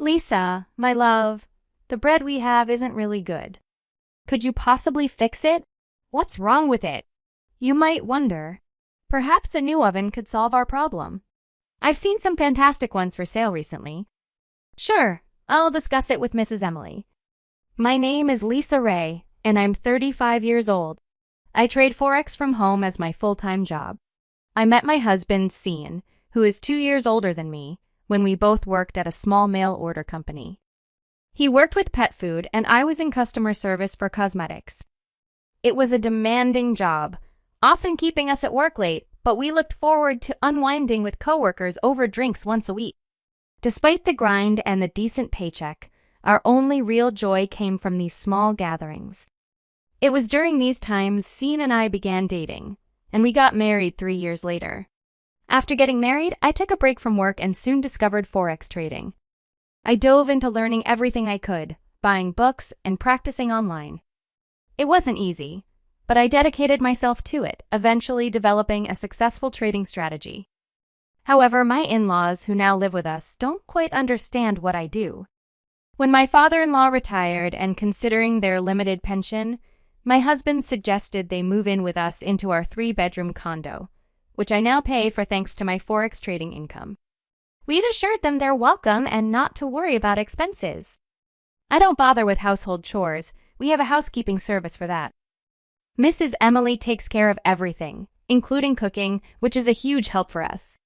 Lisa, my love, the bread we have isn't really good. Could you possibly fix it? What's wrong with it? You might wonder. Perhaps a new oven could solve our problem. I've seen some fantastic ones for sale recently. Sure, I'll discuss it with Mrs. Emily. My name is Lisa Ray, and I'm 35 years old. I trade Forex from home as my full-time job. I met my husband, Cian, who is 2 years older than me, when we both worked at a small mail order company. He worked with pet food, and I was in customer service for cosmetics. It was a demanding job, often keeping us at work late, but we looked forward to unwinding with coworkers over drinks once a week. Despite the grind and the decent paycheck, our only real joy came from these small gatherings. It was during these times Cian and I began dating, and we got married 3 years later. After getting married, I took a break from work and soon discovered Forex trading. I dove into learning everything I could, buying books and practicing online. It wasn't easy, but I dedicated myself to it, eventually developing a successful trading strategy. However, my in-laws, who now live with us, don't quite understand what I do. When my father-in-law retired and considering their limited pension, my husband suggested they move in with us into our 3-bedroom condo, which I now pay for thanks to my Forex trading income. We've assured them they're welcome and not to worry about expenses. I don't bother with household chores. We have a housekeeping service for that. Mrs. Emily takes care of everything, including cooking, which is a huge help for us.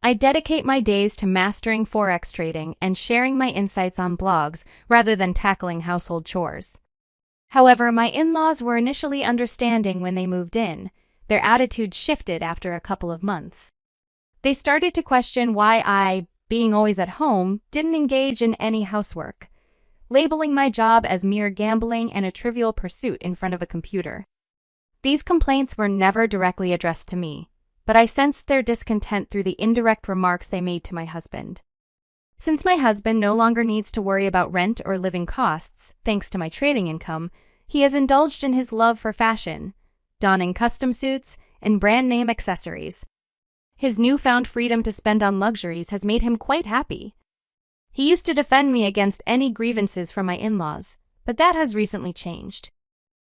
I dedicate my days to mastering Forex trading and sharing my insights on blogs rather than tackling household chores. However, my in-laws were initially understanding when they moved in. Their attitude shifted after a couple of months. They started to question why I, being always at home, didn't engage in any housework, labeling my job as mere gambling and a trivial pursuit in front of a computer. These complaints were never directly addressed to me, but I sensed their discontent through the indirect remarks they made to my husband. Since my husband no longer needs to worry about rent or living costs, thanks to my trading income, he has indulged in his love for fashion, donning custom suits and brand-name accessories. His newfound freedom to spend on luxuries has made him quite happy. He used to defend me against any grievances from my in-laws, but that has recently changed.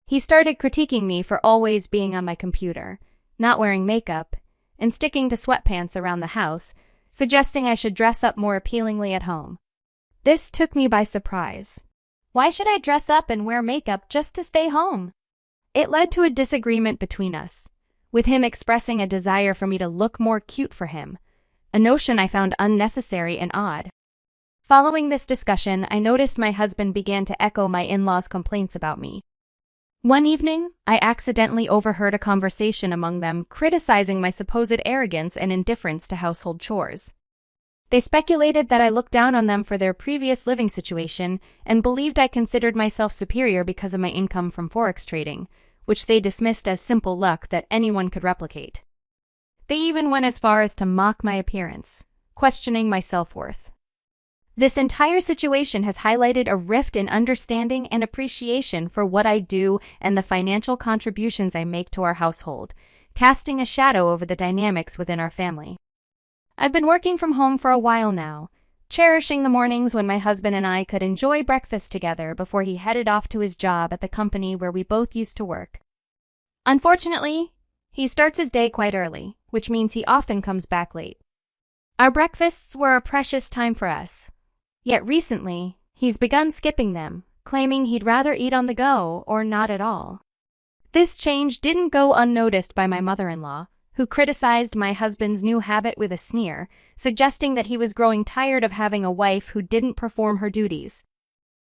He started critiquing me for always being on my computer, not wearing makeup, and sticking to sweatpants around the house, suggesting I should dress up more appealingly at home. This took me by surprise. Why should I dress up and wear makeup just to stay home? It led to a disagreement between us, with him expressing a desire for me to look more cute for him, a notion I found unnecessary and odd. Following this discussion, I noticed my husband began to echo my in-laws' complaints about me. One evening, I accidentally overheard a conversation among them criticizing my supposed arrogance and indifference to household chores. They speculated that I looked down on them for their previous living situation and believed I considered myself superior because of my income from Forex trading, which they dismissed as simple luck that anyone could replicate. They even went as far as to mock my appearance, questioning my self-worth. This entire situation has highlighted a rift in understanding and appreciation for what I do and the financial contributions I make to our household, casting a shadow over the dynamics within our family. I've been working from home for a while now, cherishing the mornings when my husband and I could enjoy breakfast together before he headed off to his job at the company where we both used to work. Unfortunately, he starts his day quite early, which means he often comes back late. Our breakfasts were a precious time for us. Yet recently, he's begun skipping them, claiming he'd rather eat on the go or not at all. This change didn't go unnoticed by my mother-in-law, who criticized my husband's new habit with a sneer, suggesting that he was growing tired of having a wife who didn't perform her duties.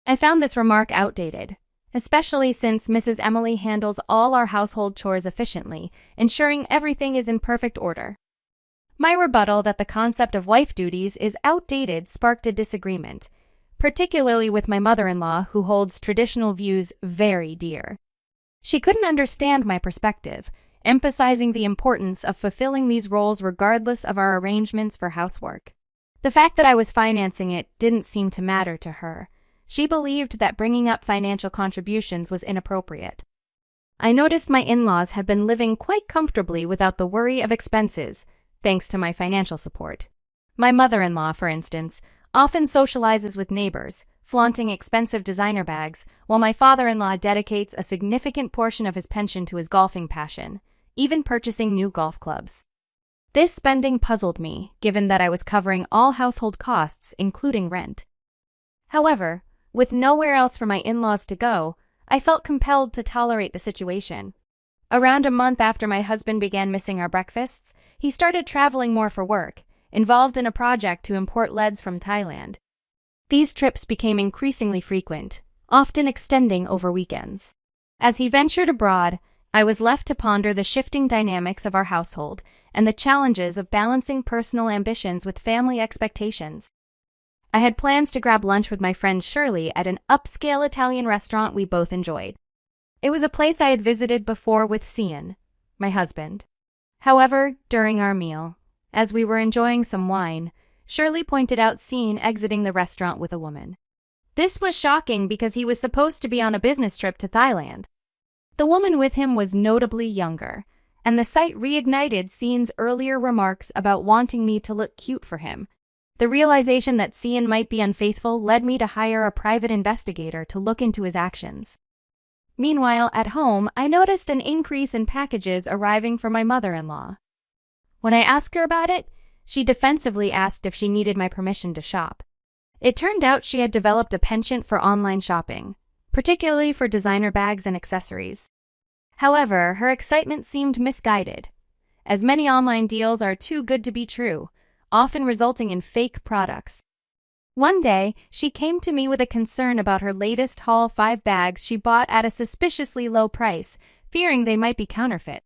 I found this remark outdated, especially since Mrs. Emily handles all our household chores efficiently, ensuring everything is in perfect order. My rebuttal that the concept of wife duties is outdated sparked a disagreement, particularly with my mother-in-law, who holds traditional views very dear. She couldn't understand my perspective, emphasizing the importance of fulfilling these roles regardless of our arrangements for housework. The fact that I was financing it didn't seem to matter to her. She believed that bringing up financial contributions was inappropriate. I noticed my in-laws have been living quite comfortably without the worry of expenses, thanks to my financial support. My mother-in-law, for instance, often socializes with neighbors, flaunting expensive designer bags, while my father-in-law dedicates a significant portion of his pension to his golfing passion, even purchasing new golf clubs. This spending puzzled me, given that I was covering all household costs, including rent. However, with nowhere else for my in-laws to go, I felt compelled to tolerate the situation. Around a month after my husband began missing our breakfasts, he started traveling more for work, involved in a project to import leads from Thailand. These trips became increasingly frequent, often extending over weekends. As he ventured abroad, I was left to ponder the shifting dynamics of our household and the challenges of balancing personal ambitions with family expectations. I had plans to grab lunch with my friend Shirley at an upscale Italian restaurant we both enjoyed. It was a place I had visited before with Cian, my husband. However, during our meal, as we were enjoying some wine, Shirley pointed out Cian exiting the restaurant with a woman. This was shocking because he was supposed to be on a business trip to Thailand. The woman with him was notably younger, and the sight reignited Cian's earlier remarks about wanting me to look cute for him. The realization that Cian might be unfaithful led me to hire a private investigator to look into his actions. Meanwhile, at home, I noticed an increase in packages arriving from my mother-in-law. When I asked her about it, she defensively asked if she needed my permission to shop. It turned out she had developed a penchant for online shopping, particularly for designer bags and accessories. However, her excitement seemed misguided, as many online deals are too good to be true, often resulting in fake products. One day, she came to me with a concern about her latest haul 5 bags she bought at a suspiciously low price, fearing they might be counterfeit.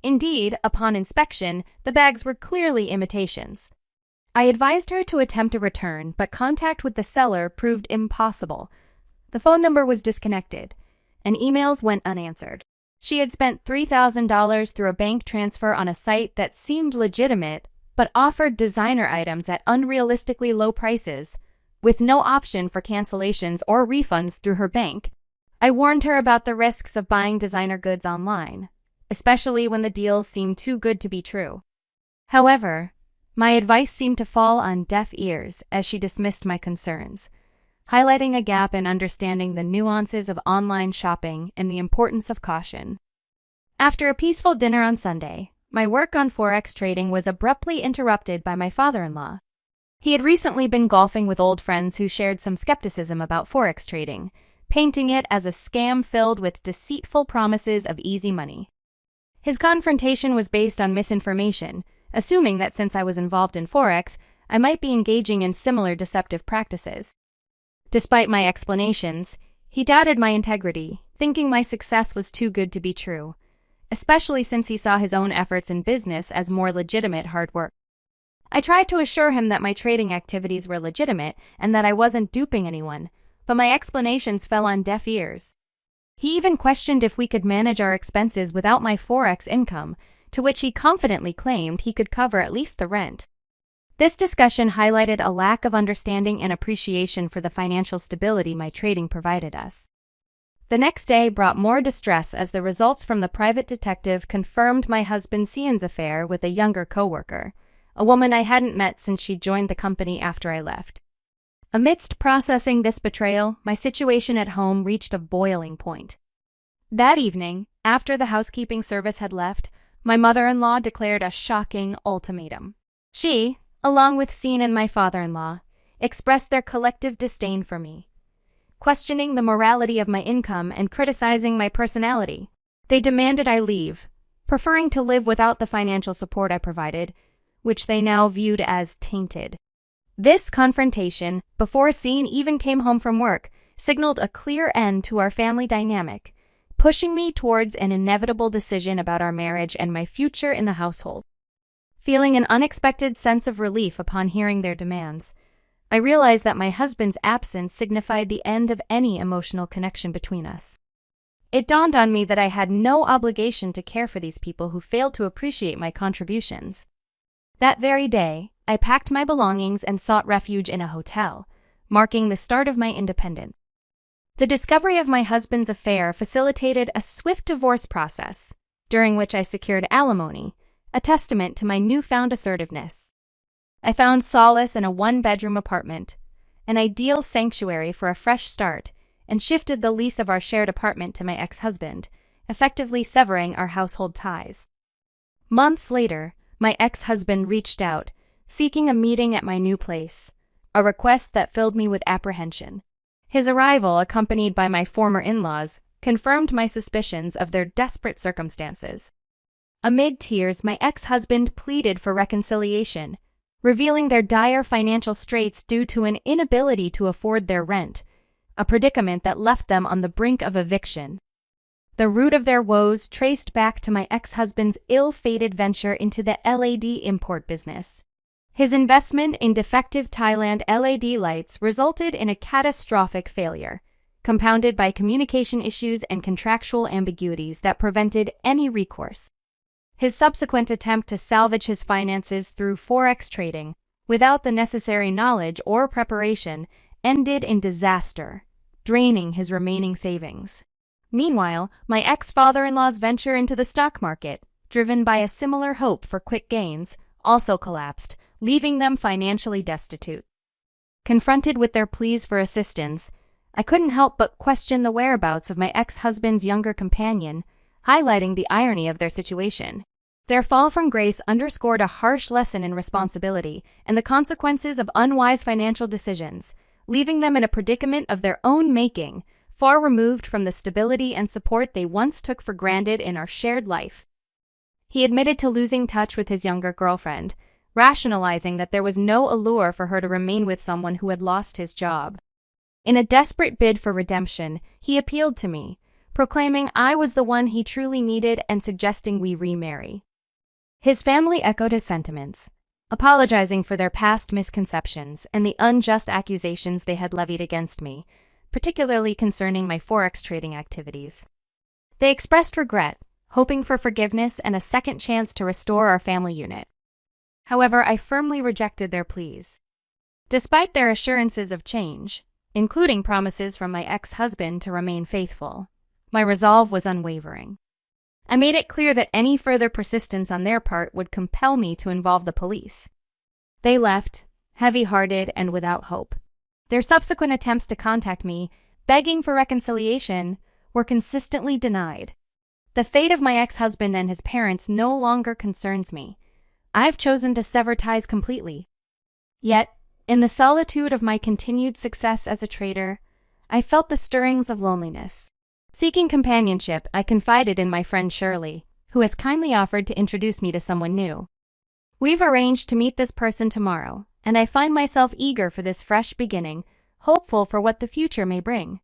Indeed, upon inspection, the bags were clearly imitations. I advised her to attempt a return, but contact with the seller proved impossible. The phone number was disconnected, and emails went unanswered. She had spent $3,000 through a bank transfer on a site that seemed legitimate, but offered designer items at unrealistically low prices, with no option for cancellations or refunds through her bank. I warned her about the risks of buying designer goods online, especially when the deals seemed too good to be true. However, my advice seemed to fall on deaf ears as she dismissed my concerns, highlighting a gap in understanding the nuances of online shopping and the importance of caution. After a peaceful dinner on Sunday, my work on Forex trading was abruptly interrupted by my father-in-law. He had recently been golfing with old friends who shared some skepticism about Forex trading, painting it as a scam filled with deceitful promises of easy money. His confrontation was based on misinformation, assuming that since I was involved in Forex, I might be engaging in similar deceptive practices. Despite my explanations, he doubted my integrity, thinking my success was too good to be true, especially since he saw his own efforts in business as more legitimate hard work. I tried to assure him that my trading activities were legitimate and that I wasn't duping anyone, but my explanations fell on deaf ears. He even questioned if we could manage our expenses without my Forex income, to which he confidently claimed he could cover at least the rent. This discussion highlighted a lack of understanding and appreciation for the financial stability my trading provided us. The next day brought more distress as the results from the private detective confirmed my husband Cian's affair with a younger coworker, a woman I hadn't met since she joined the company after I left. Amidst processing this betrayal, my situation at home reached a boiling point. That evening, after the housekeeping service had left, my mother-in-law declared a shocking ultimatum. She, along with Cian and my father-in-law, expressed their collective disdain for me, questioning the morality of my income and criticizing my personality. They demanded I leave, preferring to live without the financial support I provided, which they now viewed as tainted. This confrontation, before Cian even came home from work, signaled a clear end to our family dynamic, pushing me towards an inevitable decision about our marriage and my future in the household. Feeling an unexpected sense of relief upon hearing their demands, I realized that my husband's absence signified the end of any emotional connection between us. It dawned on me that I had no obligation to care for these people who failed to appreciate my contributions. That very day, I packed my belongings and sought refuge in a hotel, marking the start of my independence. The discovery of my husband's affair facilitated a swift divorce process, during which I secured alimony, a testament to my newfound assertiveness. I found solace in a one-bedroom apartment, an ideal sanctuary for a fresh start, and shifted the lease of our shared apartment to my ex-husband, effectively severing our household ties. Months later, my ex-husband reached out, seeking a meeting at my new place, a request that filled me with apprehension. His arrival, accompanied by my former in-laws, confirmed my suspicions of their desperate circumstances. Amid tears, my ex-husband pleaded for reconciliation, revealing their dire financial straits due to an inability to afford their rent, a predicament that left them on the brink of eviction. The root of their woes traced back to my ex-husband's ill-fated venture into the LED import business. His investment in defective Thailand LED lights resulted in a catastrophic failure, compounded by communication issues and contractual ambiguities that prevented any recourse. His subsequent attempt to salvage his finances through forex trading, without the necessary knowledge or preparation, ended in disaster, draining his remaining savings. Meanwhile, my ex-father-in-law's venture into the stock market, driven by a similar hope for quick gains, also collapsed, leaving them financially destitute. Confronted with their pleas for assistance, I couldn't help but question the whereabouts of my ex-husband's younger companion, highlighting the irony of their situation. Their fall from grace underscored a harsh lesson in responsibility and the consequences of unwise financial decisions, leaving them in a predicament of their own making, far removed from the stability and support they once took for granted in our shared life. He admitted to losing touch with his younger girlfriend, rationalizing that there was no allure for her to remain with someone who had lost his job. In a desperate bid for redemption, he appealed to me, proclaiming I was the one he truly needed and suggesting we remarry. His family echoed his sentiments, apologizing for their past misconceptions and the unjust accusations they had levied against me, particularly concerning my forex trading activities. They expressed regret, hoping for forgiveness and a second chance to restore our family unit. However, I firmly rejected their pleas. Despite their assurances of change, including promises from my ex-husband to remain faithful, my resolve was unwavering. I made it clear that any further persistence on their part would compel me to involve the police. They left, heavy-hearted and without hope. Their subsequent attempts to contact me, begging for reconciliation, were consistently denied. The fate of my ex-husband and his parents no longer concerns me. I've chosen to sever ties completely. Yet, in the solitude of my continued success as a trader, I felt the stirrings of loneliness. Seeking companionship, I confided in my friend Shirley, who has kindly offered to introduce me to someone new. We've arranged to meet this person tomorrow, and I find myself eager for this fresh beginning, hopeful for what the future may bring.